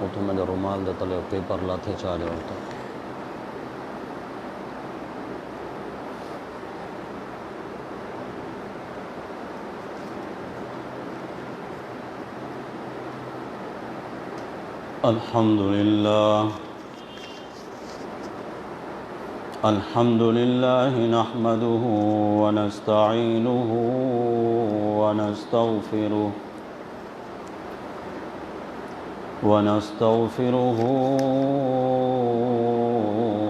اتو میں دے رومال دے تلے پیپر لاتھے چارے ہوتا الحمد لله نحمده ونستعينه ونستغفره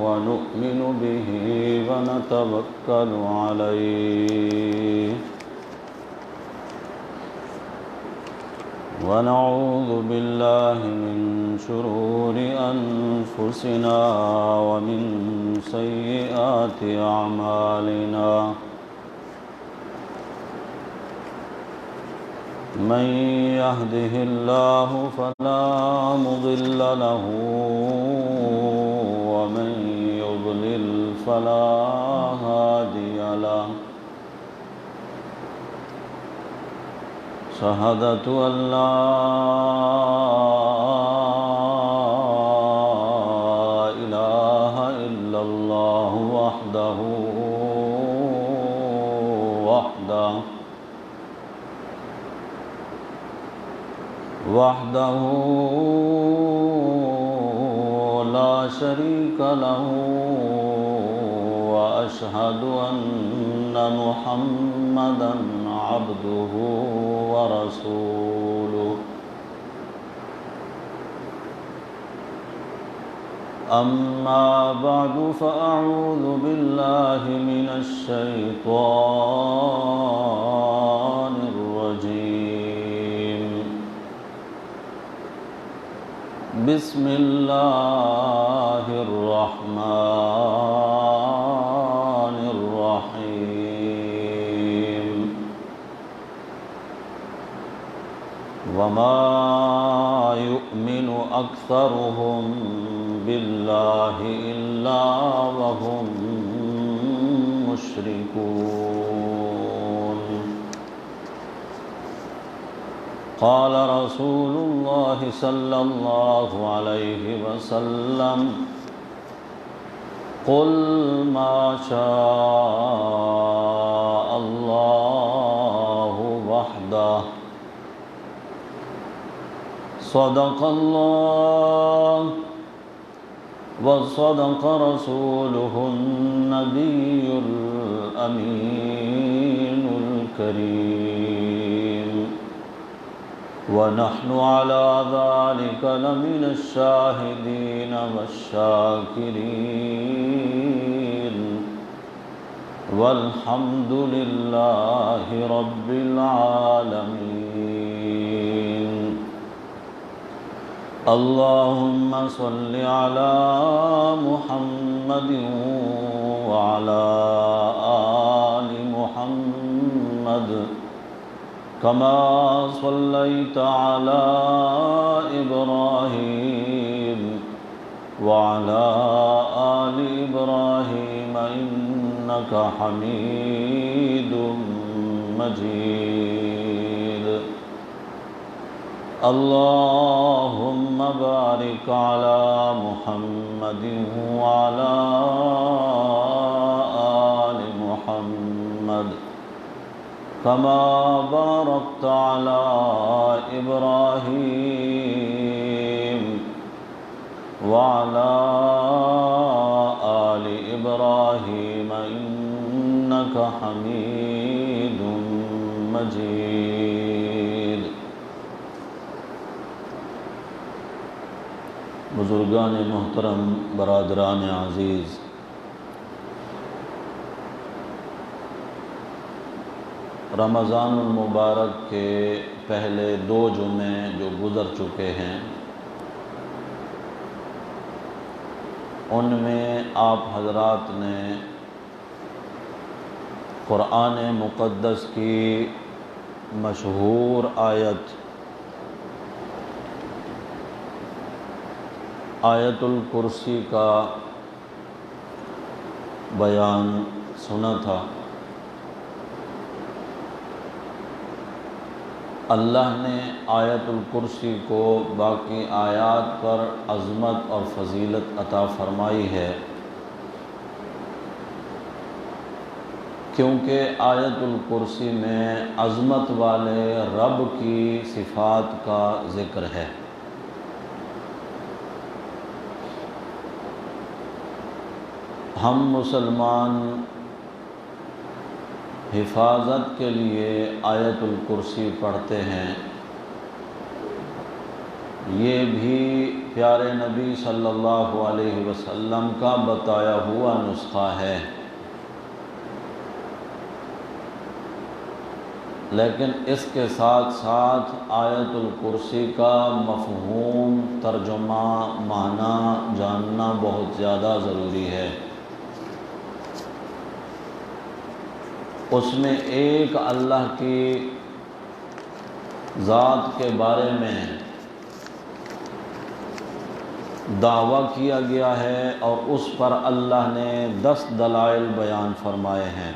ونؤمن به ونتوكل عليه ونعوذ بالله من شرور أنفسنا ومن سيئات أعمالنا من يهده الله فلا مضل له ومن يضلل فلا هادي له شهادة أن لا إله إلا الله وحده لا شريك له وأشهد أن محمدًا عبده ورسوله أما بعد فأعوذ بالله من الشيطان الرجيم بسم الله الرحمن الرحيم وما يؤمن أكثرهم بالله إلا وهم مشركون قال رسول الله صلى الله عليه وسلم قل ما شاء الله وحده صدق الله وصدق رسوله النبي الأمين الكريم ونحن على ذلك لمن الشاهدين والشاكرين والحمد لله رب العالمين اللهم صل على محمد وعلى آل محمد كما صليت على إبراهيم وعلى آل إبراهيم إنك حميد مجيد اللهم بارك على محمد وعلى آل محمد كما باركت على إبراهيم وعلى آل إبراهيم إنك حميد مجيد بزرگان محترم، برادران عزیز، رمضان المبارک کے پہلے 2 جمعے جو گزر چکے ہیں، ان میں آپ حضرات نے قرآن مقدس کی مشہور آیت آیت الکرسی کا بیان سنا تھا۔ اللہ نے آیت الکرسی کو باقی آیات پر عظمت اور فضیلت عطا فرمائی ہے، کیونکہ آیت الکرسی میں عظمت والے رب کی صفات کا ذکر ہے۔ ہم مسلمان حفاظت کے لیے آیت الکرسی پڑھتے ہیں، یہ بھی پیارے نبی صلی اللہ علیہ وسلم کا بتایا ہوا نسخہ ہے، لیکن اس کے ساتھ ساتھ آیت الکرسی کا مفہوم، ترجمہ، معنی جاننا بہت زیادہ ضروری ہے۔ اس میں ایک اللہ کی ذات کے بارے میں دعویٰ کیا گیا ہے اور اس پر اللہ نے 10 دلائل بیان فرمائے ہیں۔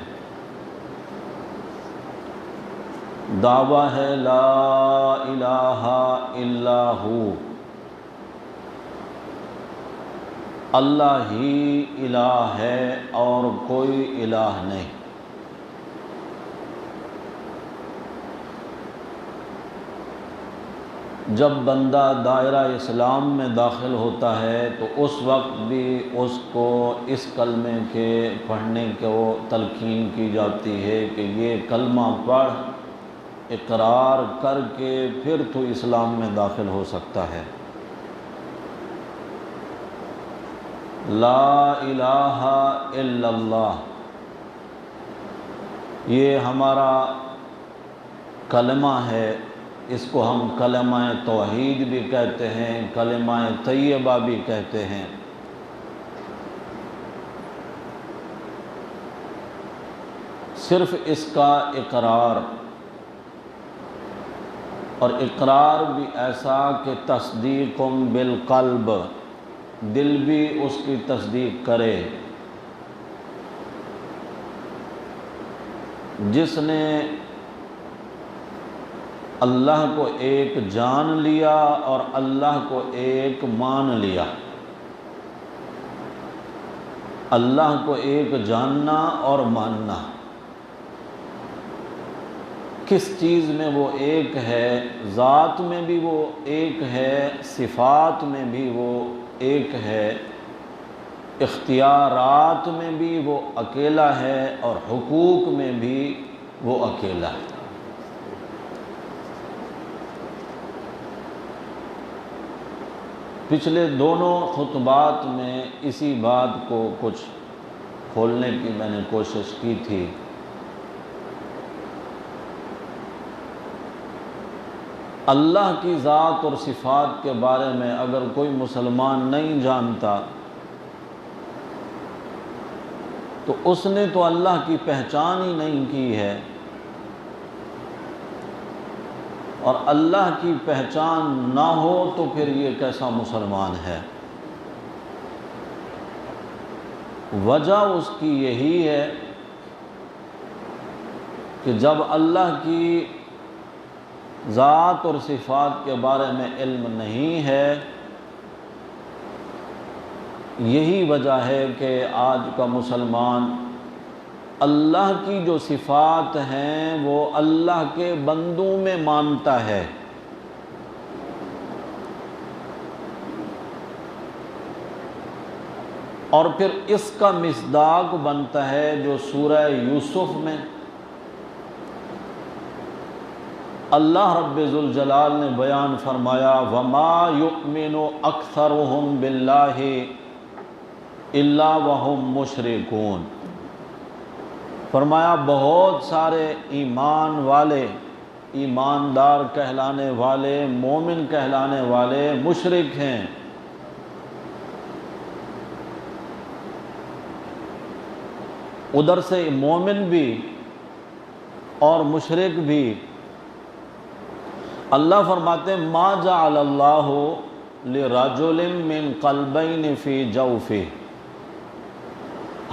دعویٰ ہے لا الہ الا ہو، اللہ ہی الہ ہے اور کوئی الہ نہیں۔ جب بندہ دائرہ اسلام میں داخل ہوتا ہے تو اس وقت بھی اس کو اس کلمے کے پڑھنے کو تلقین کی جاتی ہے کہ یہ کلمہ پڑھ، اقرار کر کے پھر تو اسلام میں داخل ہو سکتا ہے۔ لا الہ الا اللہ، یہ ہمارا کلمہ ہے، اس کو ہم کلمہ توحید بھی کہتے ہیں، کلمہ طیبہ بھی کہتے ہیں۔ صرف اس کا اقرار، اور اقرار بھی ایسا کہ تصدیق بالقلب، دل بھی اس کی تصدیق کرے۔ جس نے اللہ کو ایک جان لیا اور اللہ کو ایک مان لیا، اللہ کو ایک جاننا اور ماننا، کس چیز میں وہ ایک ہے؟ ذات میں بھی وہ ایک ہے، صفات میں بھی وہ ایک ہے، اختیارات میں بھی وہ اکیلا ہے اور حقوق میں بھی وہ اکیلا ہے۔ پچھلے دونوں خطبات میں اسی بات کو کچھ کھولنے کی میں نے کوشش کی تھی۔ اللہ کی ذات اور صفات کے بارے میں اگر کوئی مسلمان نہیں جانتا تو اس نے تو اللہ کی پہچان ہی نہیں کی ہے، اور اللہ کی پہچان نہ ہو تو پھر یہ کیسا مسلمان ہے؟ وجہ اس کی یہی ہے کہ جب اللہ کی ذات اور صفات کے بارے میں علم نہیں ہے، یہی وجہ ہے کہ آج کا مسلمان اللہ کی جو صفات ہیں وہ اللہ کے بندوں میں مانتا ہے، اور پھر اس کا مصداق بنتا ہے جو سورہ یوسف میں اللہ رب ذوالجلال نے بیان فرمایا وَمَا يُؤْمِنُ أَكْثَرُهُمْ بِاللَّهِ إِلَّا وَهُمْ مُشْرِكُونَ۔ فرمایا بہت سارے ایمان والے، ایماندار کہلانے والے، مومن کہلانے والے مشرک ہیں۔ ادھر سے مومن بھی اور مشرک بھی اللہ فرماتے ہیں ما جعل اللہ لرجل من قلبین فی جوفہ،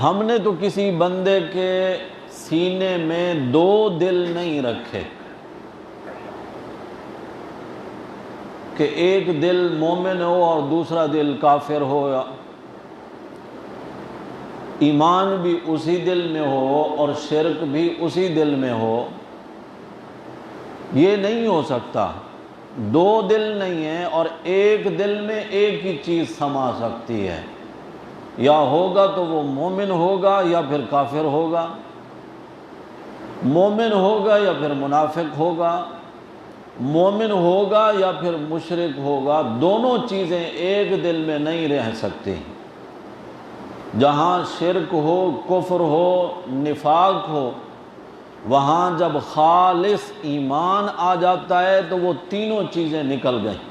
ہم نے تو کسی بندے کے سینے میں 2 دل نہیں رکھے۔ کہ ایک دل مومن ہو اور دوسرا دل کافر ہو، ایمان بھی اسی دل میں ہو اور شرک بھی اسی دل میں ہو، یہ نہیں ہو سکتا۔ دو دل نہیں ہیں اور ایک دل میں ایک ہی چیز سما سکتی ہے، یا ہوگا تو وہ مومن ہوگا یا پھر کافر ہوگا، مومن ہوگا یا پھر منافق ہوگا، مومن ہوگا یا پھر مشرک ہوگا، دونوں چیزیں ایک دل میں نہیں رہ سکتی۔ جہاں شرک ہو، کفر ہو، نفاق ہو، وہاں جب خالص ایمان آ جاتا ہے تو وہ تینوں چیزیں نکل گئیں۔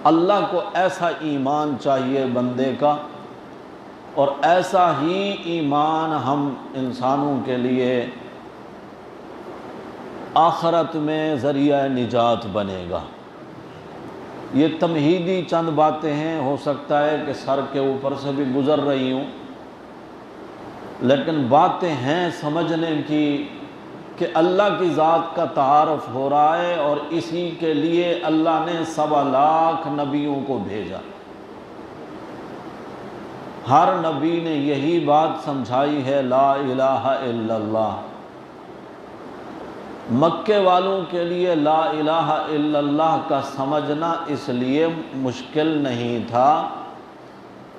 اللہ کو ایسا ایمان چاہیے بندے کا، اور ایسا ہی ایمان ہم انسانوں کے لیے آخرت میں ذریعہ نجات بنے گا۔ یہ تمہیدی چند باتیں ہیں، ہو سکتا ہے کہ سر کے اوپر سے بھی گزر رہی ہوں، لیکن باتیں ہیں سمجھنے کی کہ اللہ کی ذات کا تعارف ہو رہا ہے، اور اسی کے لیے اللہ نے 1.25 لاکھ نبیوں کو بھیجا۔ ہر نبی نے یہی بات سمجھائی ہے، لا الہ الا اللہ۔ مکے والوں کے لیے لا الہ الا اللہ کا سمجھنا اس لیے مشکل نہیں تھا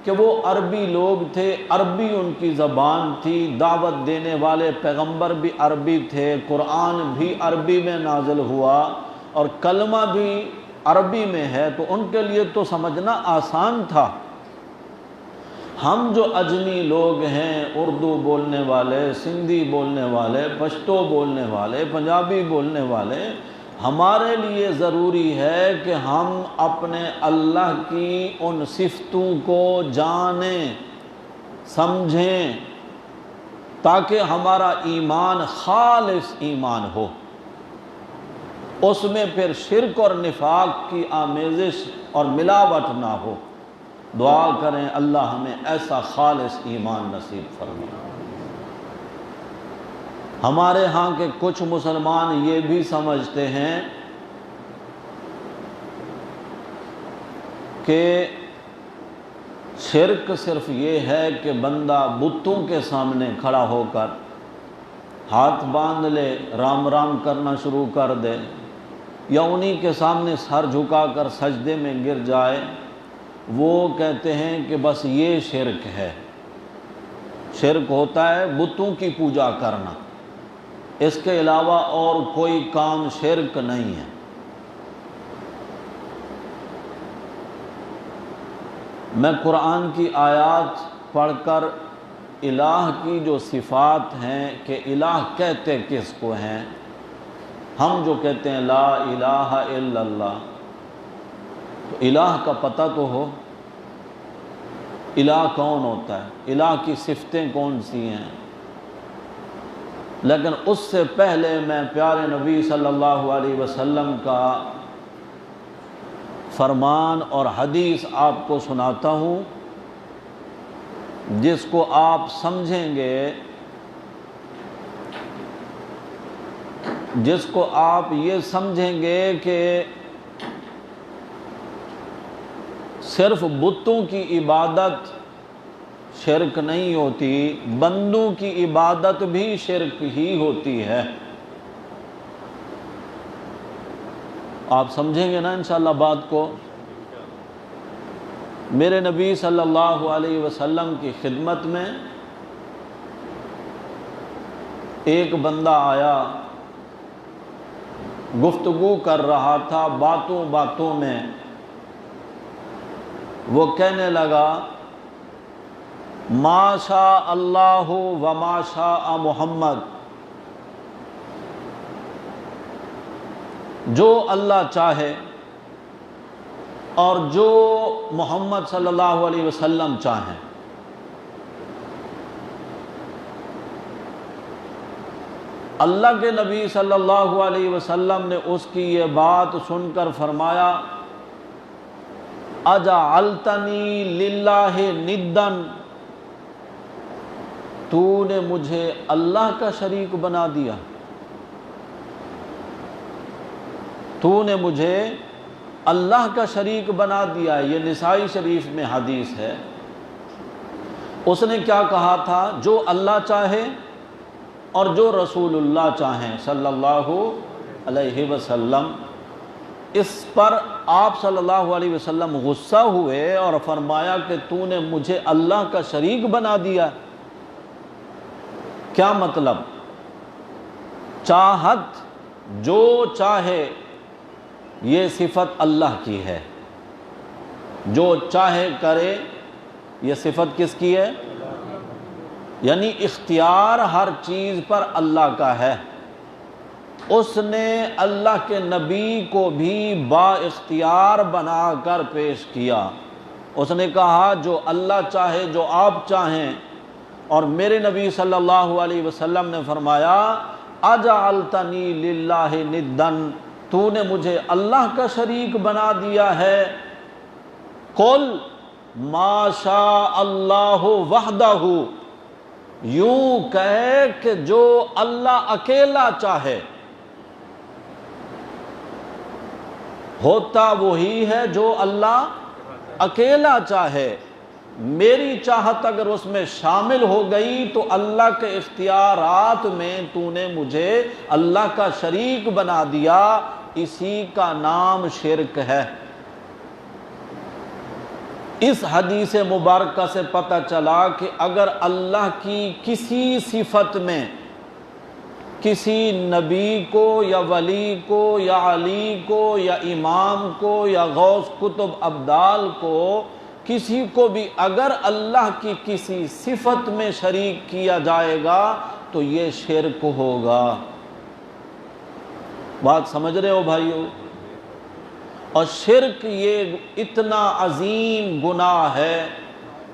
کہ وہ عربی لوگ تھے، عربی ان کی زبان تھی، دعوت دینے والے پیغمبر بھی عربی تھے، قرآن بھی عربی میں نازل ہوا اور کلمہ بھی عربی میں ہے، تو ان کے لیے تو سمجھنا آسان تھا۔ ہم جو اجمی لوگ ہیں، اردو بولنے والے، سندھی بولنے والے، پشتو بولنے والے، پنجابی بولنے والے، ہمارے لیے ضروری ہے کہ ہم اپنے اللہ کی ان صفتوں کو جانیں، سمجھیں، تاکہ ہمارا ایمان خالص ایمان ہو، اس میں پھر شرک اور نفاق کی آمیزش اور ملاوٹ نہ ہو۔ دعا کریں اللہ ہمیں ایسا خالص ایمان نصیب فرمائے۔ ہمارے ہاں کے کچھ مسلمان یہ بھی سمجھتے ہیں کہ شرک صرف یہ ہے کہ بندہ بتوں کے سامنے کھڑا ہو کر ہاتھ باندھ لے، رام رام کرنا شروع کر دے، یا انہی کے سامنے سر جھکا کر سجدے میں گر جائے، وہ کہتے ہیں کہ بس یہ شرک ہے۔ شرک ہوتا ہے بتوں کی پوجا کرنا، اس کے علاوہ اور کوئی کام شرک نہیں ہے۔ میں قرآن کی آیات پڑھ کر الہ کی جو صفات ہیں کہ الہ کہتے کس کو ہیں، ہم جو کہتے ہیں لا الہ الا اللہ، تو الہ کا پتہ تو ہو، الہ کون ہوتا ہے، الہ کی صفتیں کون سی ہیں۔ لیکن اس سے پہلے میں پیارے نبی صلی اللہ علیہ وسلم کا فرمان اور حدیث آپ کو سناتا ہوں، جس کو آپ سمجھیں گے، جس کو آپ یہ سمجھیں گے کہ صرف بتوں کی عبادت شرک نہیں ہوتی، بندوں کی عبادت بھی شرک ہی ہوتی ہے۔ آپ سمجھیں گے نا انشاءاللہ بات کو۔ میرے نبی صلی اللہ علیہ وسلم کی خدمت میں ایک بندہ آیا، گفتگو کر رہا تھا، باتوں باتوں میں وہ کہنے لگا ما شاء اللہ و ما شاء محمد، جو اللہ چاہے اور جو محمد صلی اللہ علیہ وسلم چاہیں۔ اللہ کے نبی صلی اللہ علیہ وسلم نے اس کی یہ بات سن کر فرمایا اجعلتنی للہ ندن، تو نے مجھے اللہ کا شریک بنا دیا، تو نے مجھے اللہ کا شریک بنا دیا ہے۔ یہ نسائی شریف میں حدیث ہے۔ اس نے کیا کہا تھا؟ جو اللہ چاہے اور جو رسول اللہ چاہیں صلی اللہ علیہ وسلم۔ اس پر آپ صلی اللہ علیہ وسلم غصہ ہوئے اور فرمایا کہ تو نے مجھے اللہ کا شریک بنا دیا۔ کیا مطلب؟ چاہت، جو چاہے، یہ صفت اللہ کی ہے۔ جو چاہے کرے، یہ صفت کس کی ہے؟ یعنی اختیار ہر چیز پر اللہ کا ہے۔ اس نے اللہ کے نبی کو بھی با اختیار بنا کر پیش کیا۔ اس نے کہا جو اللہ چاہے، جو آپ چاہیں، اور میرے نبی صلی اللہ علیہ وسلم نے فرمایا اجعلتنی للہ ندن، تو نے مجھے اللہ کا شریک بنا دیا ہے۔ قل ما شاء اللہ وحدہ، یوں کہے کہ جو اللہ اکیلا چاہے۔ ہوتا وہی ہے جو اللہ اکیلا چاہے۔ میری چاہت اگر اس میں شامل ہو گئی تو اللہ کے اختیارات میں تو نے مجھے اللہ کا شریک بنا دیا، اسی کا نام شرک ہے۔ اس حدیث مبارکہ سے پتہ چلا کہ اگر اللہ کی کسی صفت میں کسی نبی کو یا ولی کو یا علی کو یا امام کو یا غوث کتب ابدال کو، کسی کو بھی اگر اللہ کی کسی صفت میں شریک کیا جائے گا تو یہ شرک ہوگا۔ بات سمجھ رہے ہو بھائیو؟ اور شرک یہ اتنا عظیم گناہ ہے،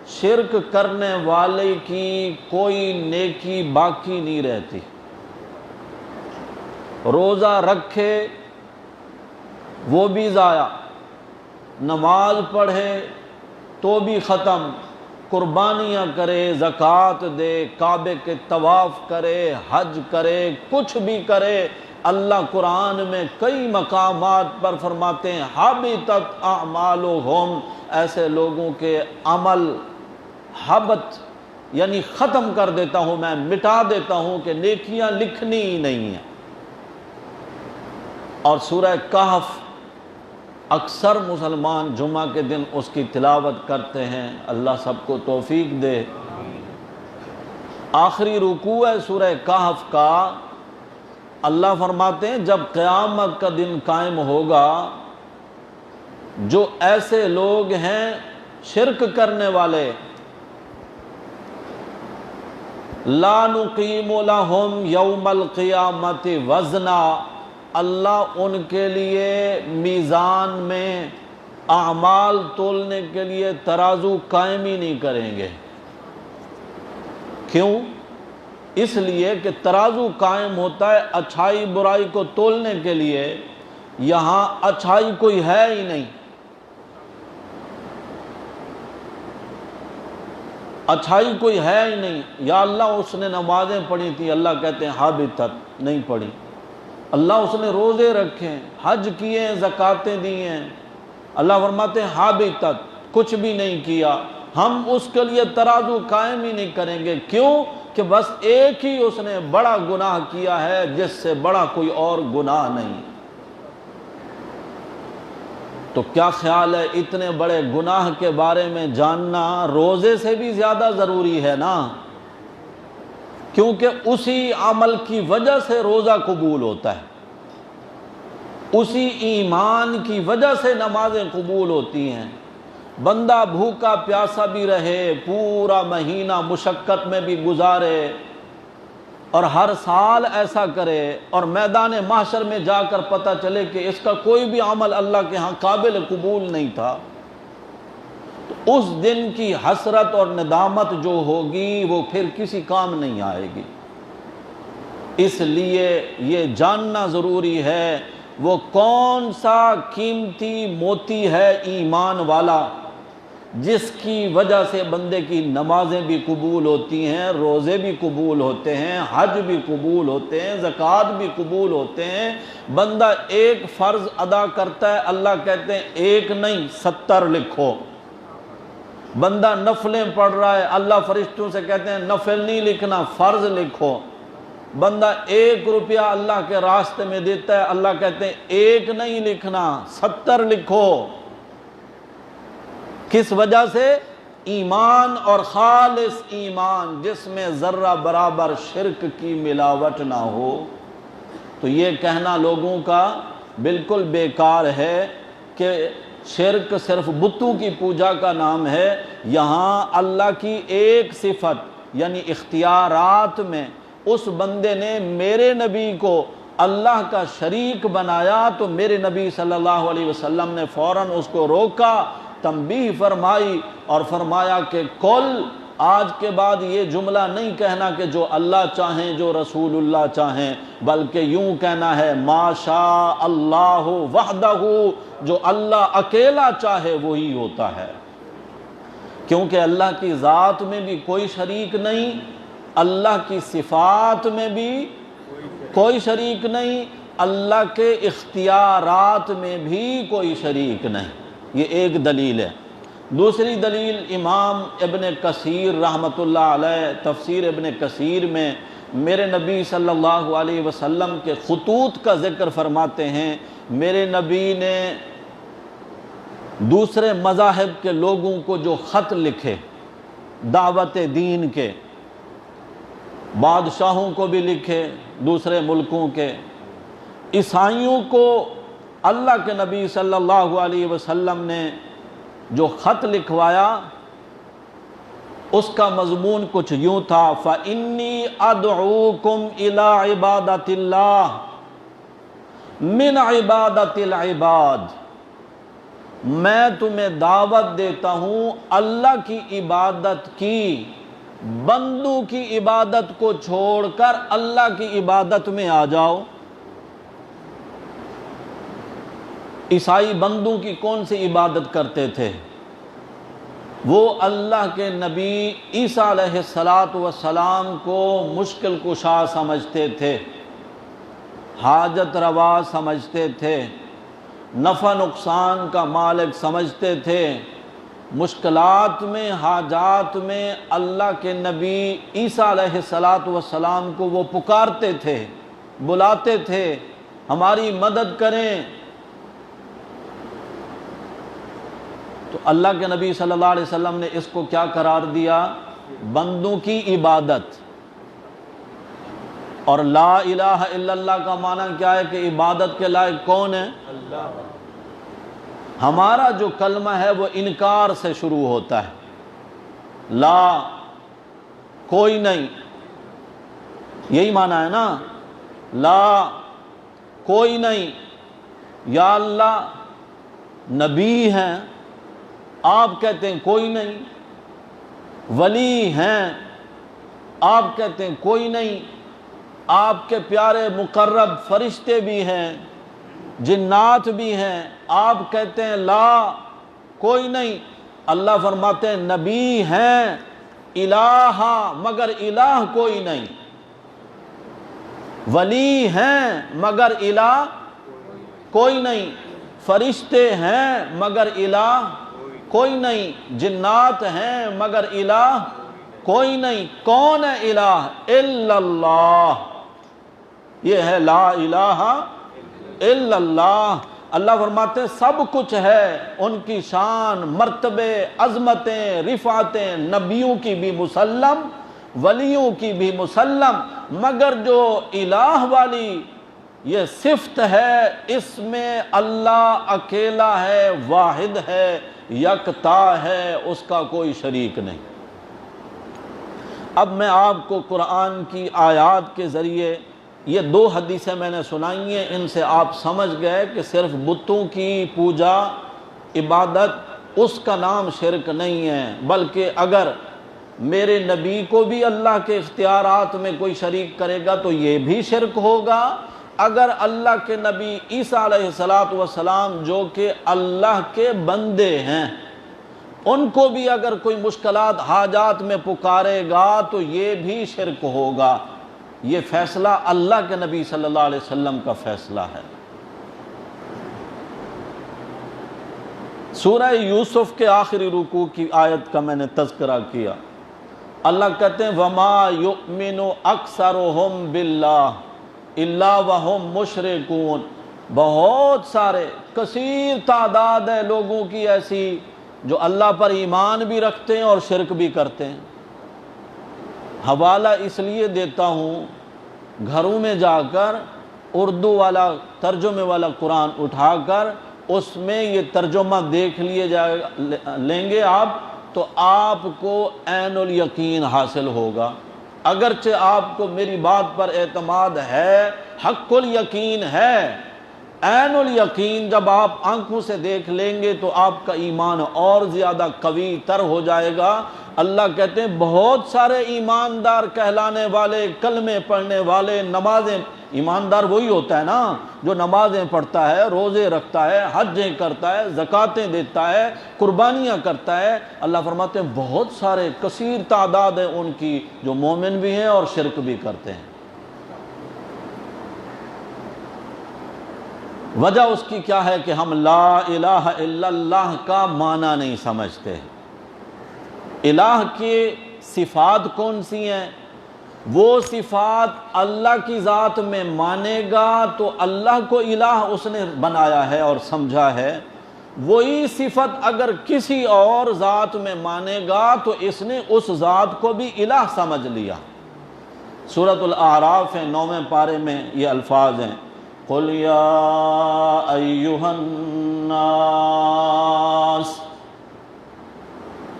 شرک کرنے والے کی کوئی نیکی باقی نہیں رہتی۔ روزہ رکھے وہ بھی ضائع، نماز پڑھے تو بھی ختم، قربانیاں کرے، زکوٰۃ دے، کعبے کے طواف کرے، حج کرے، کچھ بھی کرے، اللہ قرآن میں کئی مقامات پر فرماتے ہیں حبطت اعمالہم، ایسے لوگوں کے عمل حبت یعنی ختم کر دیتا ہوں میں، مٹا دیتا ہوں کہ نیکیاں لکھنی ہی نہیں ہیں۔ اور سورہ کہف اکثر مسلمان جمعہ کے دن اس کی تلاوت کرتے ہیں، اللہ سب کو توفیق دے۔ آخری رکوع ہے سورہ کہف کا، اللہ فرماتے ہیں جب قیامت کا دن قائم ہوگا، جو ایسے لوگ ہیں شرک کرنے والے، لا نقیم لہم یوم القیامت وزنا، اللہ ان کے لیے میزان میں اعمال تولنے کے لیے ترازو قائم ہی نہیں کریں گے۔ کیوں؟ اس لیے کہ ترازو قائم ہوتا ہے اچھائی برائی کو تولنے کے لیے، یہاں اچھائی کوئی ہے ہی نہیں، اچھائی کوئی ہے ہی نہیں۔ یا اللہ اس نے نمازیں پڑھی تھی، اللہ کہتے ہیں حابطت، نہیں پڑھی۔ اللہ اس نے روزے رکھے، حج کیے، زکاتیں دی ہیں، اللہ فرماتے ہیں حابطت، کچھ بھی نہیں کیا، ہم اس کے لیے ترازو قائم ہی نہیں کریں گے۔ کیوں؟ کہ بس ایک ہی اس نے بڑا گناہ کیا ہے جس سے بڑا کوئی اور گناہ نہیں۔ تو کیا خیال ہے، اتنے بڑے گناہ کے بارے میں جاننا روزے سے بھی زیادہ ضروری ہے نا، کیونکہ اسی عمل کی وجہ سے روزہ قبول ہوتا ہے، اسی ایمان کی وجہ سے نمازیں قبول ہوتی ہیں۔ بندہ بھوکا پیاسا بھی رہے، پورا مہینہ مشقت میں بھی گزارے، اور ہر سال ایسا کرے، اور میدان محشر میں جا کر پتہ چلے کہ اس کا کوئی بھی عمل اللہ کے ہاں قابل قبول نہیں تھا، تو اس دن کی حسرت اور ندامت جو ہوگی وہ پھر کسی کام نہیں آئے گی۔ اس لیے یہ جاننا ضروری ہے وہ کون سا قیمتی موتی ہے ایمان والا، جس کی وجہ سے بندے کی نمازیں بھی قبول ہوتی ہیں، روزے بھی قبول ہوتے ہیں، حج بھی قبول ہوتے ہیں، زکوٰۃ بھی قبول ہوتے ہیں۔ بندہ ایک فرض ادا کرتا ہے، اللہ کہتے ہیں ایک نہیں 70 لکھو۔ بندہ نفلیں پڑھ رہا ہے، اللہ فرشتوں سے کہتے ہیں نفل نہیں لکھنا، فرض لکھو۔ بندہ 1 روپیہ اللہ کے راستے میں دیتا ہے، اللہ کہتے ہیں ایک نہیں لکھنا 70 لکھو۔ کس وجہ سے؟ ایمان اور خالص ایمان جس میں ذرہ برابر شرک کی ملاوٹ نہ ہو۔ تو یہ کہنا لوگوں کا بالکل بیکار ہے کہ شرک صرف بتوں کی پوجا کا نام ہے۔ یہاں اللہ کی ایک صفت یعنی اختیارات میں اس بندے نے میرے نبی کو اللہ کا شریک بنایا تو میرے نبی صلی اللہ علیہ وسلم نے فوراً اس کو روکا، تنبیہ فرمائی اور فرمایا کہ کل آج کے بعد یہ جملہ نہیں کہنا کہ جو اللہ چاہیں جو رسول اللہ چاہیں، بلکہ یوں کہنا ہے ما شاء اللہ وحدہ، جو اللہ اکیلا چاہے وہی ہوتا ہے، کیونکہ اللہ کی ذات میں بھی کوئی شریک نہیں، اللہ کی صفات میں بھی کوئی شریک نہیں، اللہ کے اختیارات میں بھی کوئی شریک نہیں۔ یہ ایک دلیل ہے۔ دوسری دلیل امام ابن کثیر رحمۃ اللہ علیہ تفسیر ابن کثیر میں میرے نبی صلی اللہ علیہ وسلم کے خطوط کا ذکر فرماتے ہیں۔ میرے نبی نے دوسرے مذاہب کے لوگوں کو جو خط لکھے دعوت دین کے، بادشاہوں کو بھی لکھے دوسرے ملکوں کے، عیسائیوں کو اللہ کے نبی صلی اللہ علیہ وسلم نے جو خط لکھوایا اس کا مضمون کچھ یوں تھا فَإِنِّي أَدْعُوكُمْ إِلَىٰ عِبَادَةِ اللَّهِ مِنْ عِبَادَةِ الْعِبَادِ، میں تمہیں دعوت دیتا ہوں اللہ کی عبادت کی، بندوں کی عبادت کو چھوڑ کر اللہ کی عبادت میں آ جاؤ۔ عیسائی بندوں کی کون سی عبادت کرتے تھے؟ وہ اللہ کے نبی عیسیٰ علیہ السلام کو مشکل کشا سمجھتے تھے، حاجت روا سمجھتے تھے، نفع نقصان کا مالک سمجھتے تھے۔ مشکلات میں حاجات میں اللہ کے نبی عیسیٰ علیہ السلام کو وہ پکارتے تھے، بلاتے تھے ہماری مدد کریں۔ تو اللہ کے نبی صلی اللہ علیہ وسلم نے اس کو کیا قرار دیا؟ بندوں کی عبادت۔ اور لا الہ الا اللہ کا معنی کیا ہے کہ عبادت کے لائق کون ہے؟ اللہ۔ ہمارا جو کلمہ ہے وہ انکار سے شروع ہوتا ہے، لا کوئی نہیں، یہی معنی ہے نا، لا کوئی نہیں، یا اللہ نبی ہیں آپ کہتے ہیں کوئی نہیں، ولی ہیں آپ کہتے ہیں کوئی نہیں، آپ کے پیارے مقرب فرشتے بھی ہیں، جنات بھی ہیں، آپ کہتے ہیں لا کوئی نہیں۔ اللہ فرماتے ہیں نبی ہیں، الہ مگر الہ کوئی نہیں، ولی ہیں مگر الہ کوئی نہیں، فرشتے ہیں مگر الہ کوئی نہیں، جنات ہیں مگر الہ کوئی نہیں۔ کون ہے الہ؟ الا اللہ، یہ ہے لا الہ الا اللہ۔ اللہ فرماتے ہیں سب کچھ ہے، ان کی شان، مرتبے، عظمتیں، رفعتیں نبیوں کی بھی مسلم، ولیوں کی بھی مسلم، مگر جو الہ والی یہ صفت ہے اس میں اللہ اکیلا ہے، واحد ہے، یکتا ہے، اس کا کوئی شریک نہیں۔ اب میں آپ کو قرآن کی آیات کے ذریعے یہ 2 حدیثیں میں نے سنائی ہیں، ان سے آپ سمجھ گئے کہ صرف بتوں کی پوجا عبادت اس کا نام شرک نہیں ہے، بلکہ اگر میرے نبی کو بھی اللہ کے اختیارات میں کوئی شریک کرے گا تو یہ بھی شرک ہوگا۔ اگر اللہ کے نبی عیسیٰ علیہ السلام جو کہ اللہ کے بندے ہیں، ان کو بھی اگر کوئی مشکلات حاجات میں پکارے گا تو یہ بھی شرک ہوگا۔ یہ فیصلہ اللہ کے نبی صلی اللہ علیہ وسلم کا فیصلہ ہے۔ سورہ یوسف کے آخری رکوع کی آیت کا میں نے تذکرہ کیا۔ اللہ کہتے ہیں وَمَا يُؤْمِنُ أَكْثَرُهُمْ بِاللَّهِ إِلَّا وَهُمْ مُشْرِكُونَ، بہت سارے کثیر تعداد ہے لوگوں کی ایسی جو اللہ پر ایمان بھی رکھتے ہیں اور شرک بھی کرتے ہیں۔ حوالہ اس لیے دیتا ہوں، گھروں میں جا کر اردو والا ترجمے والا قرآن اٹھا کر اس میں یہ ترجمہ دیکھ لیں گے آپ تو آپ کو عین الیقین حاصل ہوگا۔ اگرچہ آپ کو میری بات پر اعتماد ہے، حق الیقین ہے، عین الیقین جب آپ آنکھوں سے دیکھ لیں گے تو آپ کا ایمان اور زیادہ قوی تر ہو جائے گا۔ اللہ کہتے ہیں بہت سارے ایماندار کہلانے والے، کلمے پڑھنے والے، نمازیں، ایماندار وہی ہوتا ہے نا جو نمازیں پڑھتا ہے، روزے رکھتا ہے، حجیں کرتا ہے، زکاتیں دیتا ہے، قربانیاں کرتا ہے۔ اللہ فرماتے ہیں بہت سارے کثیر تعداد ہے ان کی جو مومن بھی ہیں اور شرک بھی کرتے ہیں۔ وجہ اس کی کیا ہے کہ ہم لا الہ الا اللہ کا معنی نہیں سمجھتے۔ الہ کی صفات کون سی ہیں؟ وہ صفات اللہ کی ذات میں مانے گا تو اللہ کو الہ اس نے بنایا ہے اور سمجھا ہے، وہی صفت اگر کسی اور ذات میں مانے گا تو اس نے اس ذات کو بھی الہ سمجھ لیا۔ سورۃ الاعراف 9ویں پارے میں یہ الفاظ ہیں، قُلْ يَا أَيُّهَا النَّاسِ،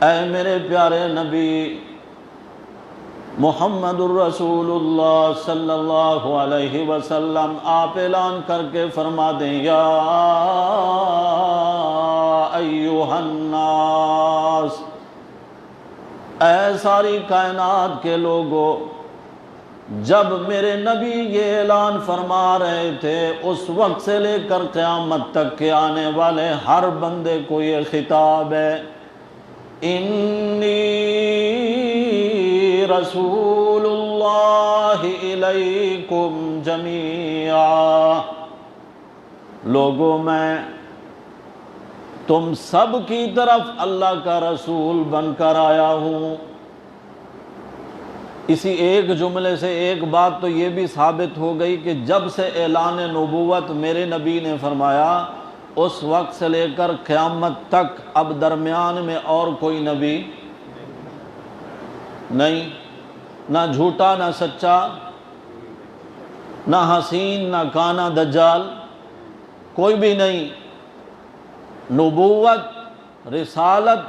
اے میرے پیارے نبی محمد الرسول اللہ صلی اللہ علیہ وسلم، آپ اعلان کر کے فرما دیں یا ایھا الناس، اے ساری کائنات کے لوگو۔ جب میرے نبی یہ اعلان فرما رہے تھے اس وقت سے لے کر قیامت تک کے آنے والے ہر بندے کو یہ خطاب ہے، انی رسول اللہ الیکم جمیعا، لوگو میں تم سب کی طرف اللہ کا رسول بن کر آیا ہوں۔ اسی ایک جملے سے ایک بات تو یہ بھی ثابت ہو گئی کہ جب سے اعلان نبوت میرے نبی نے فرمایا اس وقت سے لے کر قیامت تک اب درمیان میں اور کوئی نبی نہیں، نہ جھوٹا نہ سچا، نہ حسین نہ کانا دجال، کوئی بھی نہیں۔ نبوت رسالت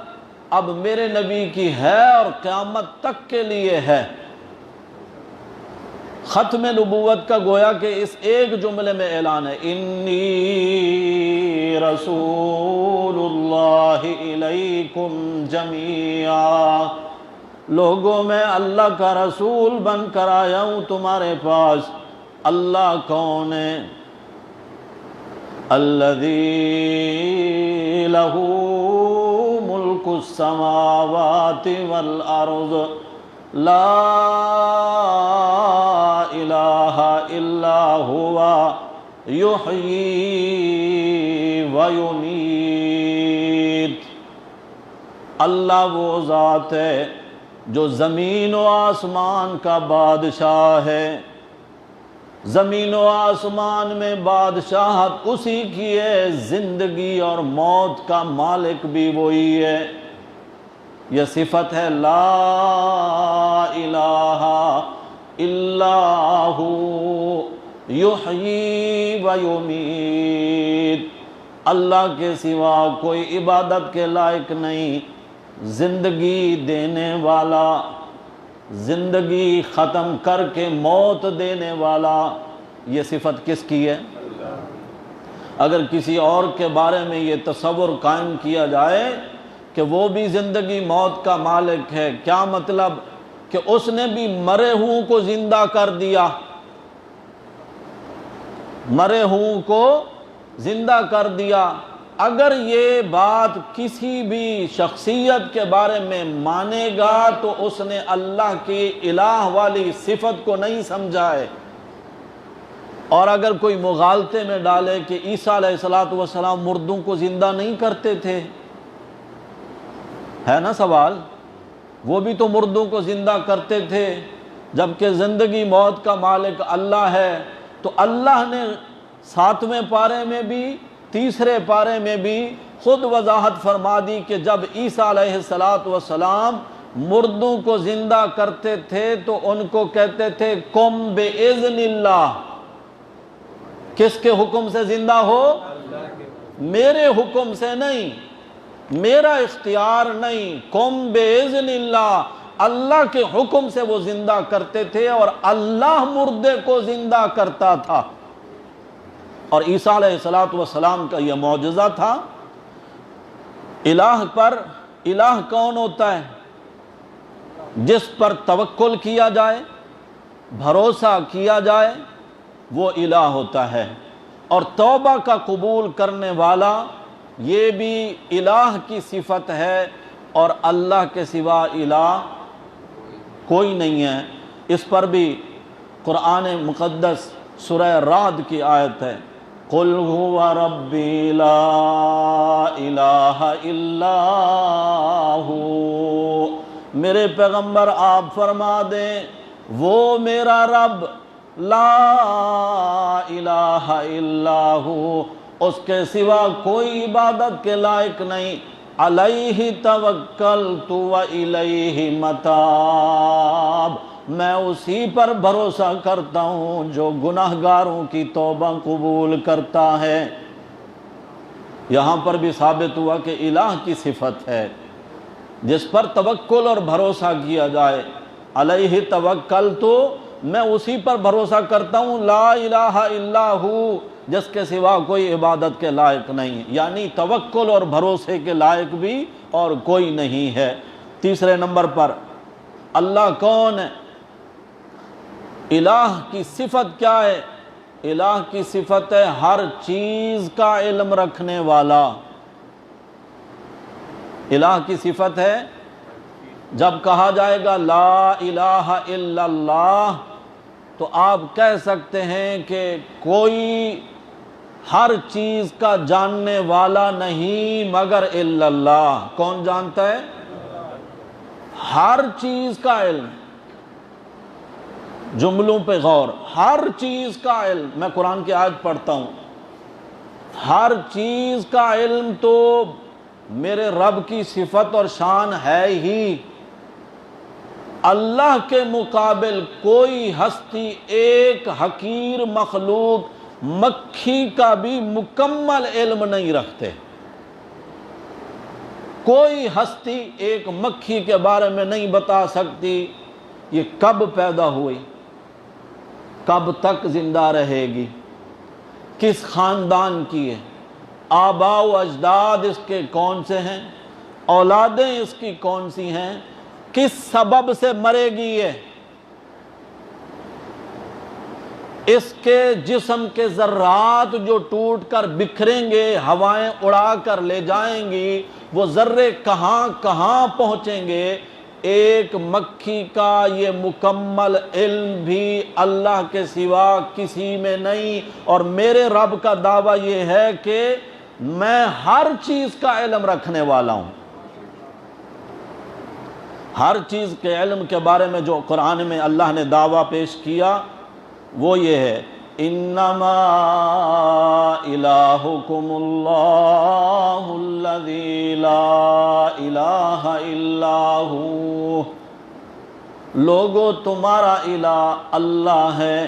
اب میرے نبی کی ہے اور قیامت تک کے لیے ہے۔ ختم نبوت کا گویا کہ اس ایک جملے میں اعلان ہے، انی رسول اللہ الیکم جمیعا، لوگوں میں اللہ کا رسول بن کر آیا ہوں تمہارے پاس۔ اللہ کون ہے؟ الذی لہ ملک السماوات والارض لا الہ الا ہوا یحیی ویمیت۔ اللہ وہ ذات ہے جو زمین و آسمان کا بادشاہ ہے، زمین و آسمان میں بادشاہت اسی کی ہے، زندگی اور موت کا مالک بھی وہی ہے۔ یہ صفت ہے لا الہ الا ہو یحیی و یمیت، اللہ کے سوا کوئی عبادت کے لائق نہیں، زندگی دینے والا، زندگی ختم کر کے موت دینے والا۔ یہ صفت کس کی ہے؟ اگر کسی اور کے بارے میں یہ تصور قائم کیا جائے کہ وہ بھی زندگی موت کا مالک ہے، کیا مطلب؟ کہ اس نے بھی مرے ہوں کو زندہ کر دیا، مرے ہوں کو زندہ کر دیا۔ اگر یہ بات کسی بھی شخصیت کے بارے میں مانے گا تو اس نے اللہ کی الہ والی صفت کو نہیں سمجھا ہے۔ اور اگر کوئی مغالطے میں ڈالے کہ عیسیٰ علیہ السلام مردوں کو زندہ نہیں کرتے تھے، ہے نا سوال، وہ بھی تو مردوں کو زندہ کرتے تھے، جبکہ زندگی موت کا مالک اللہ ہے۔ تو اللہ نے 7ویں پارے میں بھی 3 پارے میں بھی خود وضاحت فرما دی کہ جب عیسیٰ علیہ السلام مردوں کو زندہ کرتے تھے تو ان کو کہتے تھے قم بِإِذْنِ اللہ، کس کے حکم سے زندہ ہو؟ میرے حکم سے نہیں، میرا اختیار نہیں، قم بِإِذْنِ اللہ، اللہ کے حکم سے وہ زندہ کرتے تھے، اور اللہ مردے کو زندہ کرتا تھا۔ اور عیسیٰ علیہ السلام کا یہ معجزہ تھا۔ الہ کون ہوتا ہے؟ جس پر توکل کیا جائے، بھروسہ کیا جائے، وہ الہ ہوتا ہے۔ اور توبہ کا قبول کرنے والا، یہ بھی الہ کی صفت ہے، اور اللہ کے سوا الہ کوئی نہیں ہے۔ اس پر بھی قرآن مقدس سورہ رعد کی آیت ہے، قُلْ هُوَ رَبِّي لَا إِلَٰهَ إِلَّا هُوَ، میرے پیغمبر آپ فرما دیں وہ میرا رب لا الہ الا ہو، اس کے سوا کوئی عبادت کے لائق نہیں، علیہ توکلت و الیہ متاب، میں اسی پر بھروسہ کرتا ہوں جو گناہگاروں کی توبہ قبول کرتا ہے۔ یہاں پر بھی ثابت ہوا کہ الہ کی صفت ہے جس پر توکل اور بھروسہ کیا جائے، علیہ توکلت، میں اسی پر بھروسہ کرتا ہوں، لا الہ الا ہو، جس کے سوا کوئی عبادت کے لائق نہیں، یعنی توکل اور بھروسے کے لائق بھی اور کوئی نہیں ہے۔ تیسرے نمبر پر اللہ کون ہے؟ الہ کی صفت کیا ہے؟ الہ کی صفت ہے ہر چیز کا علم رکھنے والا۔ الہ کی صفت ہے، جب کہا جائے گا لا الہ الا اللہ تو آپ کہہ سکتے ہیں کہ کوئی ہر چیز کا جاننے والا نہیں مگر الا اللہ۔ کون جانتا ہے؟ ہر چیز کا علم۔ جملوں پہ غور، ہر چیز کا علم۔ میں قرآن کی آیت پڑھتا ہوں، ہر چیز کا علم تو میرے رب کی صفت اور شان ہے ہی۔ اللہ کے مقابل کوئی ہستی، ایک حقیر مخلوق مکھی کا بھی مکمل علم نہیں رکھتے۔ کوئی ہستی ایک مکھی کے بارے میں نہیں بتا سکتی یہ کب پیدا ہوئی، کب تک زندہ رہے گی، کس خاندان کی ہے، آباء و اجداد اس کے کون سے ہیں، اولادیں اس کی کون سی ہیں، کس سبب سے مرے گی یہ، اس کے جسم کے ذرات جو ٹوٹ کر بکھریں گے، ہوائیں اڑا کر لے جائیں گی، وہ ذرے کہاں کہاں پہنچیں گے، ایک مکھی کا یہ مکمل علم بھی اللہ کے سوا کسی میں نہیں۔ اور میرے رب کا دعویٰ یہ ہے کہ میں ہر چیز کا علم رکھنے والا ہوں۔ ہر چیز کے علم کے بارے میں جو قرآن میں اللہ نے دعویٰ پیش کیا وہ یہ ہے، انما الہکم اللہ الذی لا الہ الا ہو، لوگو تمہارا الہ اللہ ہے،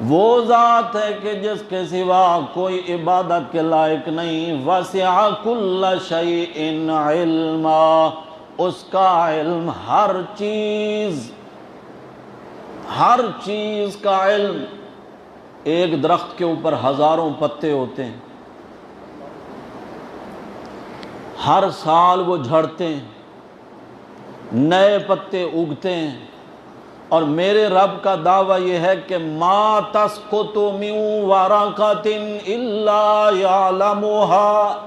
وہ ذات ہے کہ جس کے سوا کوئی عبادت کے لائق نہیں، وسع کل شیء علما، اس کا علم ہر چیز کا علم۔ ایک درخت کے اوپر ہزاروں پتے ہوتے ہیں، ہر سال وہ جھڑتے ہیں، نئے پتے اگتے ہیں، اور میرے رب کا دعویٰ یہ ہے کہ ما تسقط من ورقۃ الا یعلمها،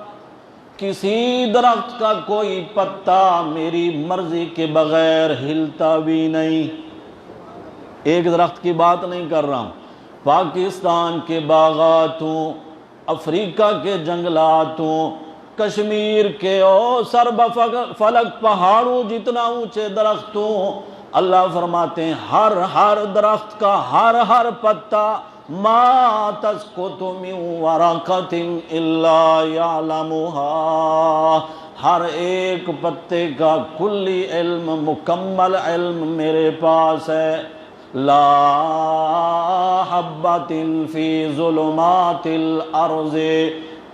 کسی درخت کا کوئی پتا میری مرضی کے بغیر ہلتا بھی نہیں۔ ایک درخت کی بات نہیں کر رہا ہوں، پاکستان کے باغات ہوں، افریقہ کے جنگلات ہوں، کشمیر کے اور سرب فلک پہاڑوں جتنا اونچے درخت ہوں، اللہ فرماتے ہیں ہر درخت کا ہر پتا ما تسقط من ورقۃ الا یعلمها، ہر ایک پتے کا کلی علم، مکمل علم میرے پاس ہے۔ لا حبۃ فی ظلمات الارض،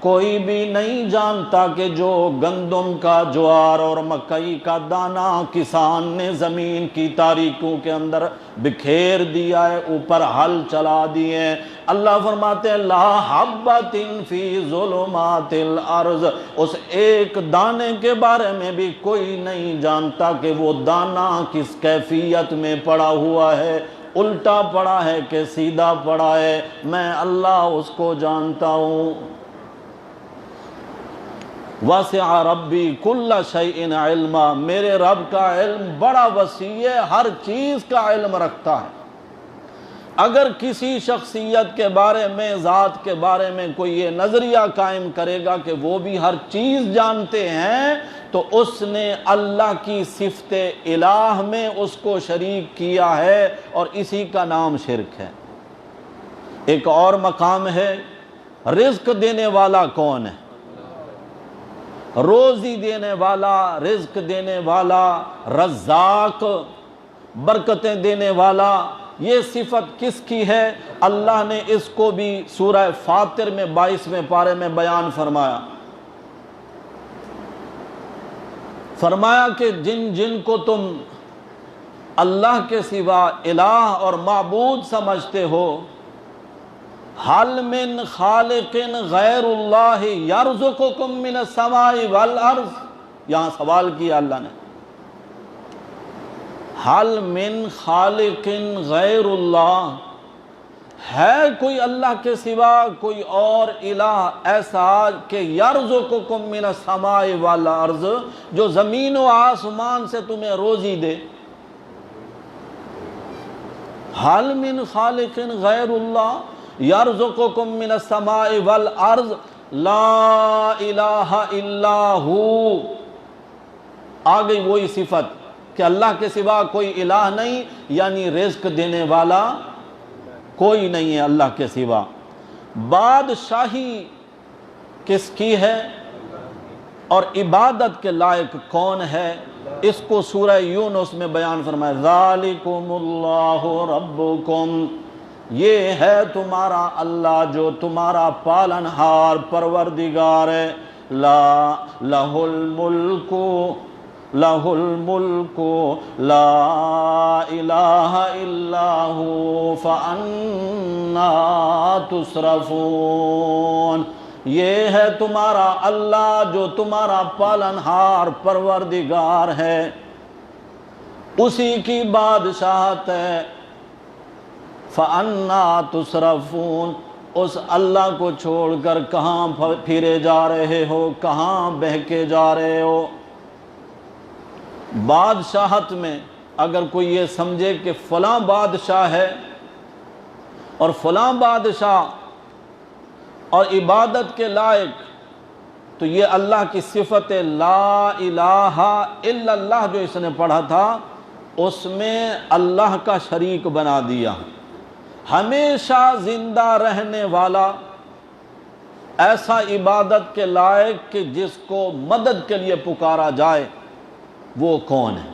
کوئی بھی نہیں جانتا کہ جو گندم کا، جوار اور مکئی کا دانہ کسان نے زمین کی تاریکیوں کے اندر بکھیر دیا ہے، اوپر ہل چلا دیے ہیں، اللہ فرماتے ہیں لا حبۃ فی ظلمات الارض، اس ایک دانے کے بارے میں بھی کوئی نہیں جانتا کہ وہ دانہ کس کیفیت میں پڑا ہوا ہے، الٹا پڑا ہے کہ سیدھا پڑا ہے، میں اللہ اس کو جانتا ہوں۔ وسع ربی کل شیء علما، میرے رب کا علم بڑا وسیع ہے، ہر چیز کا علم رکھتا ہے۔ اگر کسی شخصیت کے بارے میں، ذات کے بارے میں کوئی یہ نظریہ قائم کرے گا کہ وہ بھی ہر چیز جانتے ہیں، تو اس نے اللہ کی صفت الہ میں اس کو شریک کیا ہے، اور اسی کا نام شرک ہے۔ ایک اور مقام ہے، رزق دینے والا کون ہے؟ روزی دینے والا، رزق دینے والا، رزاق، برکتیں دینے والا، یہ صفت کس کی ہے؟ اللہ نے اس کو بھی سورہ فاطر میں 22ویں پارے میں بیان فرمایا کہ جن کو تم اللہ کے سوا الہ اور معبود سمجھتے ہو، حل من خالق غیر اللہ یرزقکم من السماء والارض، یہاں سوال کیا اللہ نے، حل من خالق غیر اللہ، ہے کوئی اللہ کے سوا کوئی اور الہ ایسا کہ یرزقکم من السماء والارض، جو زمین و آسمان سے تمہیں روزی دے؟ حل من خالق غیر اللہ یرزقکم من السماء والارض لا الہ الا ہو، آ گئی وہی صفت کہ اللہ کے سوا کوئی الہ نہیں، یعنی رزق دینے والا کوئی نہیں ہے اللہ کے سوا۔ بادشاہی کس کی ہے اور عبادت کے لائق کون ہے؟ اس کو سورہ یونس میں بیان فرمایا، ذالکم اللہ ربکم، یہ ہے تمہارا اللہ جو تمہارا پالنہار پروردگار ہے، لہ الملک لا الہ الا ہو فانا تصرفون، یہ ہے تمہارا اللہ جو تمہارا پالنہار پروردگار ہے، اسی کی بادشاہت ہے، فَأَنَّا تُصْرَفُونَ، اس اللہ کو چھوڑ کر کہاں پھرے جا رہے ہو، کہاں بہکے جا رہے ہو؟ بادشاہت میں اگر کوئی یہ سمجھے کہ فلاں بادشاہ ہے اور فلاں بادشاہ اور عبادت کے لائق، تو یہ اللہ کی صفت لا الہ الا اللہ جو اس نے پڑھا تھا، اس میں اللہ کا شریک بنا دیا۔ ہمیشہ زندہ رہنے والا، ایسا عبادت کے لائق کہ جس کو مدد کے لیے پکارا جائے، وہ کون ہے؟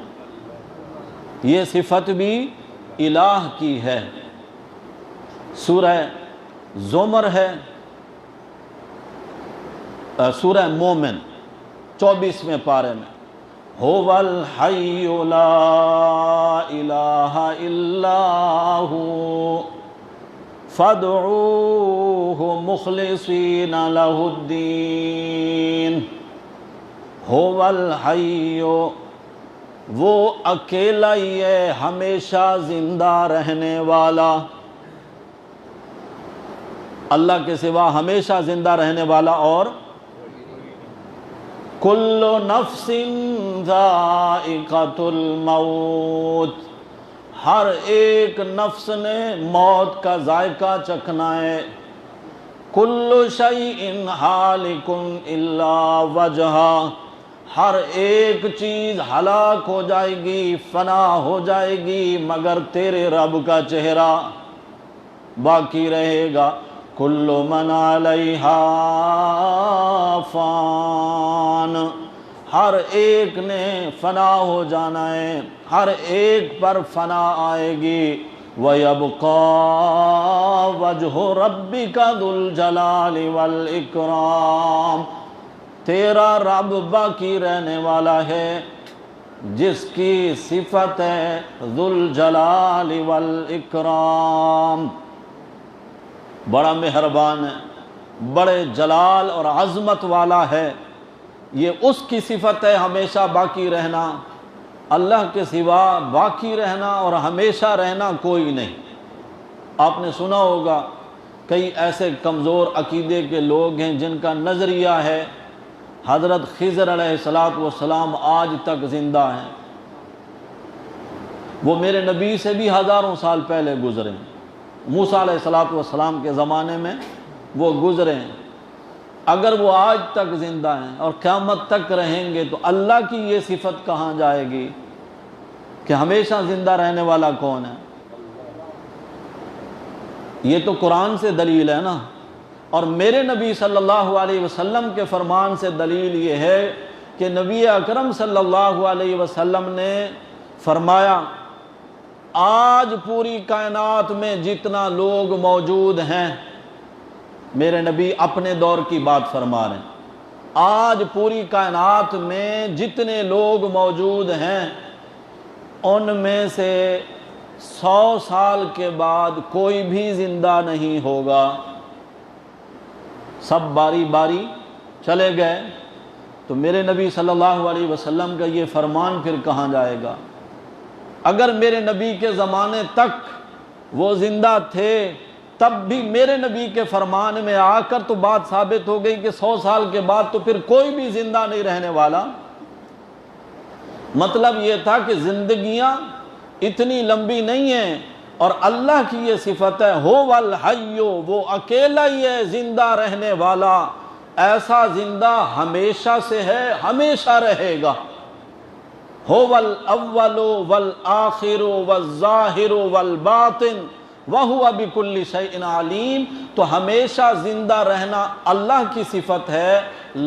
یہ صفت بھی الہ کی ہے۔ سورہ زمر ہے، سورہ مومن 24ویں پارے میں، هو الحی لا الہ الا ہو فادعوہ مخلصین لہ الدین، هو الحی، وہ اکیلا ہی ہے ہمیشہ زندہ رہنے والا، اللہ کے سوا ہمیشہ زندہ رہنے والا اور کل نفس ذائقۃ الموت، ہر ایک نفس نے موت کا ذائقہ چکھنا ہے، کل شیء ہالک الا وجہہ، ہر ایک چیز ہلاک ہو جائے گی، فنا ہو جائے گی، مگر تیرے رب کا چہرہ باقی رہے گا۔ کل من علیہا فان، ہر ایک نے فنا ہو جانا ہے، ہر ایک پر فنا آئے گی۔ وَيَبْقَى وَجْهُ رَبِّكَ ذُو الْجَلَالِ وَالْإِكْرَامِ، تیرا رب باقی رہنے والا ہے جس کی صفت ہے ذو الجلال والاکرام، بڑا مہربان ہے، بڑے جلال اور عظمت والا ہے، یہ اس کی صفت ہے ہمیشہ باقی رہنا۔ اللہ کے سوا باقی رہنا اور ہمیشہ رہنا کوئی نہیں۔ آپ نے سنا ہوگا کئی ایسے کمزور عقیدے کے لوگ ہیں جن کا نظریہ ہے حضرت خضر علیہ السلام آج تک زندہ ہیں، وہ میرے نبی سے بھی ہزاروں سال پہلے گزرے ہیں، موسیٰ علیہ السلام کے زمانے میں وہ گزرے ہیں۔ اگر وہ آج تک زندہ ہیں اور قیامت تک رہیں گے تو اللہ کی یہ صفت کہاں جائے گی کہ ہمیشہ زندہ رہنے والا کون ہے؟ یہ تو قرآن سے دلیل ہے نا، اور میرے نبی صلی اللہ علیہ وسلم کے فرمان سے دلیل یہ ہے کہ نبی اکرم صلی اللہ علیہ وسلم نے فرمایا آج پوری کائنات میں جتنا لوگ موجود ہیں، میرے نبی اپنے دور کی بات فرما رہے ہیں، آج پوری کائنات میں جتنے لوگ موجود ہیں ان میں سے 100 سال کے بعد کوئی بھی زندہ نہیں ہوگا، سب باری باری چلے گئے۔ تو میرے نبی صلی اللہ علیہ وسلم کا یہ فرمان پھر کہاں جائے گا؟ اگر میرے نبی کے زمانے تک وہ زندہ تھے تب بھی میرے نبی کے فرمان میں آ کر تو بات ثابت ہو گئی کہ 100 سال کے بعد تو پھر کوئی بھی زندہ نہیں رہنے والا۔ مطلب یہ تھا کہ زندگیاں اتنی لمبی نہیں ہیں، اور اللہ کی یہ صفت ہے هو الحی، وہ اکیلا ہی ہے زندہ رہنے والا، ایسا زندہ ہمیشہ سے ہے، ہمیشہ رہے گا۔ هو الاول والآخر والظاہر والباطن وَهُوَ بِكُلِّ شَيْءٍ عَلِيمٌ، تو ہمیشہ زندہ رہنا اللہ کی صفت ہے،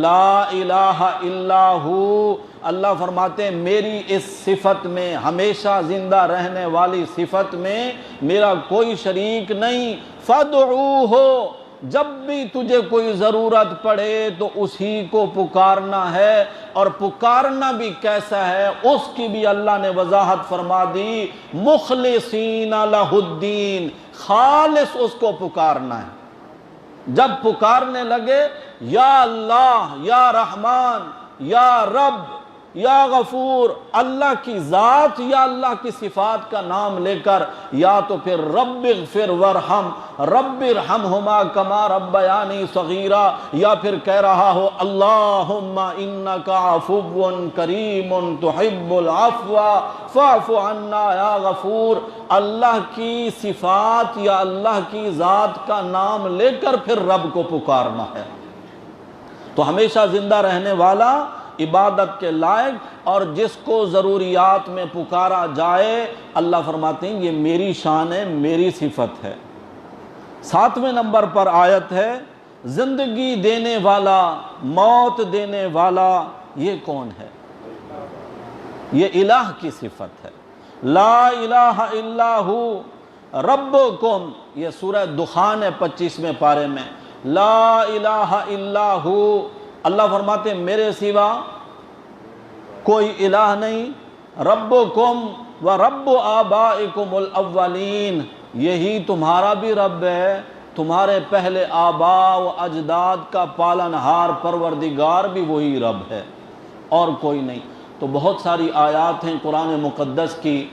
لا الہ الا ہو۔ اللہ فرماتے ہیں میری اس صفت میں، ہمیشہ زندہ رہنے والی صفت میں میرا کوئی شریک نہیں۔ فَادْعُوهُ، جب بھی تجھے کوئی ضرورت پڑے تو اسی کو پکارنا ہے، اور پکارنا بھی کیسا ہے اس کی بھی اللہ نے وضاحت فرما دی، مخلصین لہ الدین، خالص اس کو پکارنا ہے۔ جب پکارنے لگے یا اللہ، یا رحمان، یا رب، یا غفور، اللہ کی ذات یا اللہ کی صفات کا نام لے کر، یا تو پھر رب اغفر ورحم، رب ارحمہما کما ربیانی صغیرا، یا پھر کہہ رہا ہو اللہم انک عفو کریم تحب العفو فاعف عنا یا غفور، اللہ کی صفات یا اللہ کی ذات کا نام لے کر پھر رب کو پکارنا ہے۔ تو ہمیشہ زندہ رہنے والا، عبادت کے لائق، اور جس کو ضروریات میں پکارا جائے، اللہ فرماتے ہیں یہ میری شان ہے، میری صفت ہے۔ 7ویں نمبر پر آیت ہے زندگی دینے والا، موت دینے والا، یہ کون ہے؟ یہ الہ کی صفت ہے، لا الہ الا ہو ربکم، یہ سورہ دخان ہے 25ویں پارے میں، لا الہ الا ہو، اللہ فرماتے ہیں میرے سوا کوئی الہ نہیں، ربکم و رب آبائکم الاولین، یہی تمہارا بھی رب ہے، تمہارے پہلے آباء و اجداد کا پالنہار پروردگار بھی وہی رب ہے اور کوئی نہیں۔ تو بہت ساری آیات ہیں قرآن مقدس کی.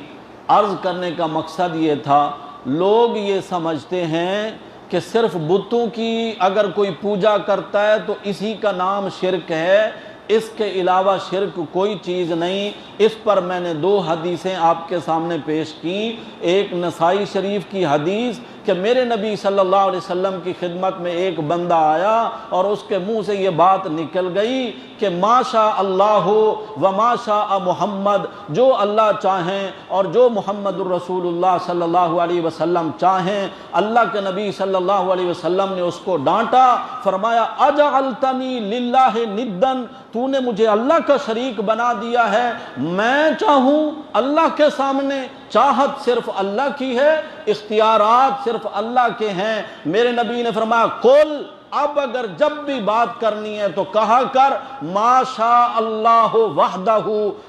عرض کرنے کا مقصد یہ تھا، لوگ یہ سمجھتے ہیں کہ صرف بتوں کی اگر کوئی پوجا کرتا ہے تو اسی کا نام شرک ہے، اس کے علاوہ شرک کوئی چیز نہیں. اس پر میں نے 2 حدیثیں آپ کے سامنے پیش کی. ایک نسائی شریف کی حدیث کہ میرے نبی صلی اللہ علیہ وسلم کی خدمت میں ایک بندہ آیا اور اس کے منہ سے یہ بات نکل گئی کہ ما شاء اللہ و ما شاء محمد، جو اللہ چاہیں اور جو محمد الرسول اللہ صلی اللہ علیہ وسلم چاہیں. اللہ کے نبی صلی اللہ علیہ وسلم نے اس کو ڈانٹا، فرمایا اجعلتنی للہ ندن، تو نے مجھے اللہ کا شریک بنا دیا ہے. میں چاہوں اللہ کے سامنے، چاہت صرف اللہ کی ہے، اختیارات صرف اللہ کے ہیں. میرے نبی نے فرمایا قل، اب اگر جب بھی بات کرنی ہے تو کہا کر ما شاء اللہ وحدہ،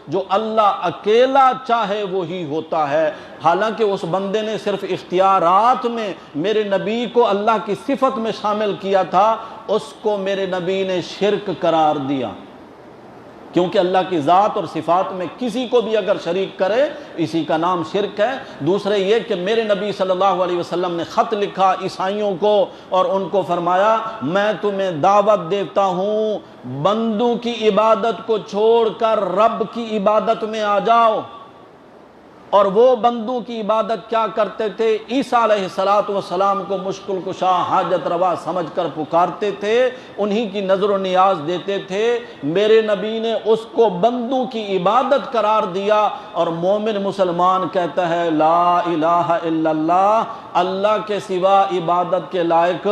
جو اللہ اکیلا چاہے وہی ہوتا ہے. حالانکہ اس بندے نے صرف اختیارات میں میرے نبی کو اللہ کی صفت میں شامل کیا تھا، اس کو میرے نبی نے شرک قرار دیا، کیونکہ اللہ کی ذات اور صفات میں کسی کو بھی اگر شریک کرے اسی کا نام شرک ہے. دوسرے یہ کہ میرے نبی صلی اللہ علیہ وسلم نے خط لکھا عیسائیوں کو اور ان کو فرمایا میں تمہیں دعوت دیتا ہوں بندوں کی عبادت کو چھوڑ کر رب کی عبادت میں آ جاؤ. اور وہ بندوں کی عبادت کیا کرتے تھے؟ عیسیٰ علیہ السلام کو مشکل کشا حاجت روا سمجھ کر پکارتے تھے، انہی کی نظر و نیاز دیتے تھے. میرے نبی نے اس کو بندوں کی عبادت قرار دیا. اور مومن مسلمان کہتا ہے لا الہ الا اللہ، اللہ کے سوا عبادت کے لائق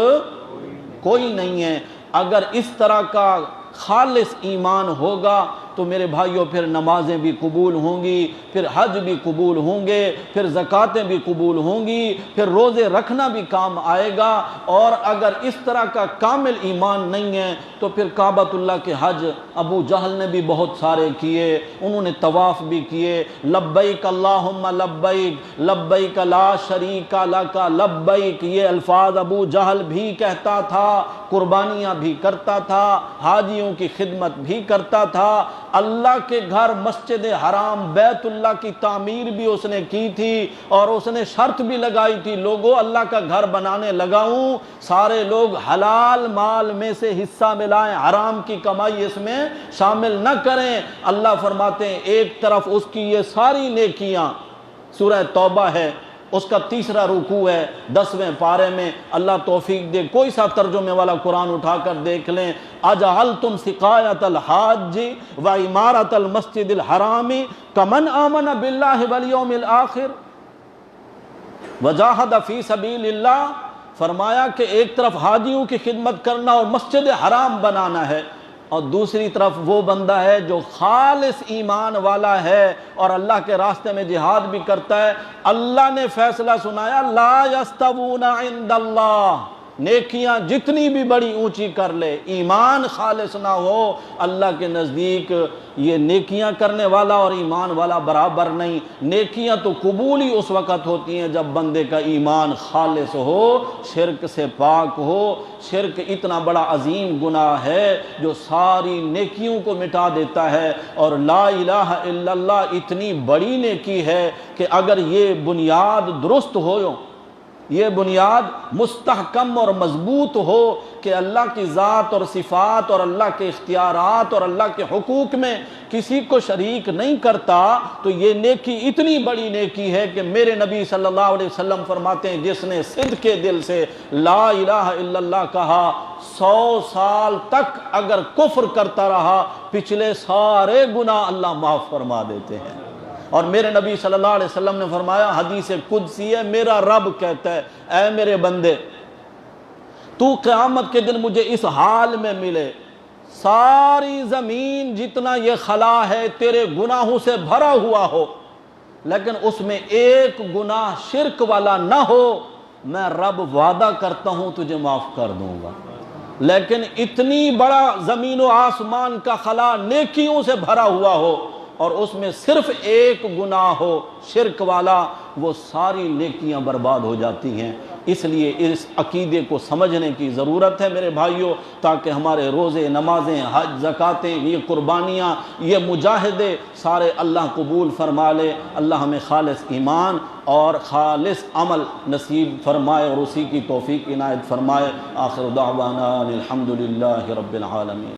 کوئی نہیں ہے. اگر اس طرح کا خالص ایمان ہوگا تو میرے بھائیوں پھر نمازیں بھی قبول ہوں گی، پھر حج بھی قبول ہوں گے، پھر زکاتیں بھی قبول ہوں گی، پھر روزے رکھنا بھی کام آئے گا. اور اگر اس طرح کا کامل ایمان نہیں ہے تو پھر کعبۃ اللہ کے حج ابو جہل نے بھی بہت سارے کیے، انہوں نے طواف بھی کیے. لبیک اللہم لبیک لبیک لا شریک لک لبیک، یہ الفاظ ابو جہل بھی کہتا تھا، قربانیاں بھی کرتا تھا، حاجیوں کی خدمت بھی کرتا تھا. اللہ کے گھر مسجد حرام بیت اللہ کی تعمیر بھی اس نے کی تھی اور اس نے شرط بھی لگائی تھی لوگوں اللہ کا گھر بنانے لگا ہوں، سارے لوگ حلال مال میں سے حصہ ملائیں، حرام کی کمائی اس میں شامل نہ کریں. اللہ فرماتے ہیں ایک طرف اس کی یہ ساری نیکیاں، سورہ توبہ ہے اس کا 3واں رکوع ہے 10ویں پارے میں، اللہ توفیق دے کوئی سا ترجمے والا قرآن اٹھا کر دیکھ لیں. اجعلتم سقایۃ الحاج و عمارۃ المسجد الحرام کمن آمن باللہ والیوم الآخر وجاہد فی سبیل اللہ. فرمایا کہ ایک طرف حاجیوں کی خدمت کرنا اور مسجد حرام بنانا ہے، اور دوسری طرف وہ بندہ ہے جو خالص ایمان والا ہے اور اللہ کے راستے میں جہاد بھی کرتا ہے. اللہ نے فیصلہ سنایا لا یستوون عند اللہ، نیکیاں جتنی بھی بڑی اونچی کر لے ایمان خالص نہ ہو اللہ کے نزدیک یہ نیکیاں کرنے والا اور ایمان والا برابر نہیں. نیکیاں تو قبول ہی اس وقت ہوتی ہیں جب بندے کا ایمان خالص ہو، شرک سے پاک ہو. شرک اتنا بڑا عظیم گناہ ہے جو ساری نیکیوں کو مٹا دیتا ہے، اور لا الہ الا اللہ اتنی بڑی نیکی ہے کہ اگر یہ بنیاد درست ہو، یہ بنیاد مستحکم اور مضبوط ہو کہ اللہ کی ذات اور صفات اور اللہ کے اختیارات اور اللہ کے حقوق میں کسی کو شریک نہیں کرتا، تو یہ نیکی اتنی بڑی نیکی ہے کہ میرے نبی صلی اللہ علیہ وسلم فرماتے ہیں جس نے صدق کے دل سے لا الہ الا اللہ کہا 100 سال تک اگر کفر کرتا رہا پچھلے سارے گناہ اللہ معاف فرما دیتے ہیں. اور میرے نبی صلی اللہ علیہ وسلم نے فرمایا حدیث قدسی ہے، میرا رب کہتا ہے اے میرے بندے تو قیامت کے دن مجھے اس حال میں ملے ساری زمین جتنا یہ خلا ہے تیرے گناہوں سے بھرا ہوا ہو، لیکن اس میں ایک گناہ شرک والا نہ ہو، میں رب وعدہ کرتا ہوں تجھے معاف کر دوں گا. لیکن اتنی بڑا زمین و آسمان کا خلا نیکیوں سے بھرا ہوا ہو اور اس میں صرف ایک گناہ ہو شرک والا، وہ ساری نیکیاں برباد ہو جاتی ہیں. اس لیے اس عقیدے کو سمجھنے کی ضرورت ہے میرے بھائیوں، تاکہ ہمارے روزے، نمازیں، حج، زکاتیں، یہ قربانیاں، یہ مجاہدے سارے اللہ قبول فرما لے۔ اللہ ہمیں خالص ایمان اور خالص عمل نصیب فرمائے اور اسی کی توفیق عنایت فرمائے۔ آخر دعوانا الحمد للہ رب العالمین۔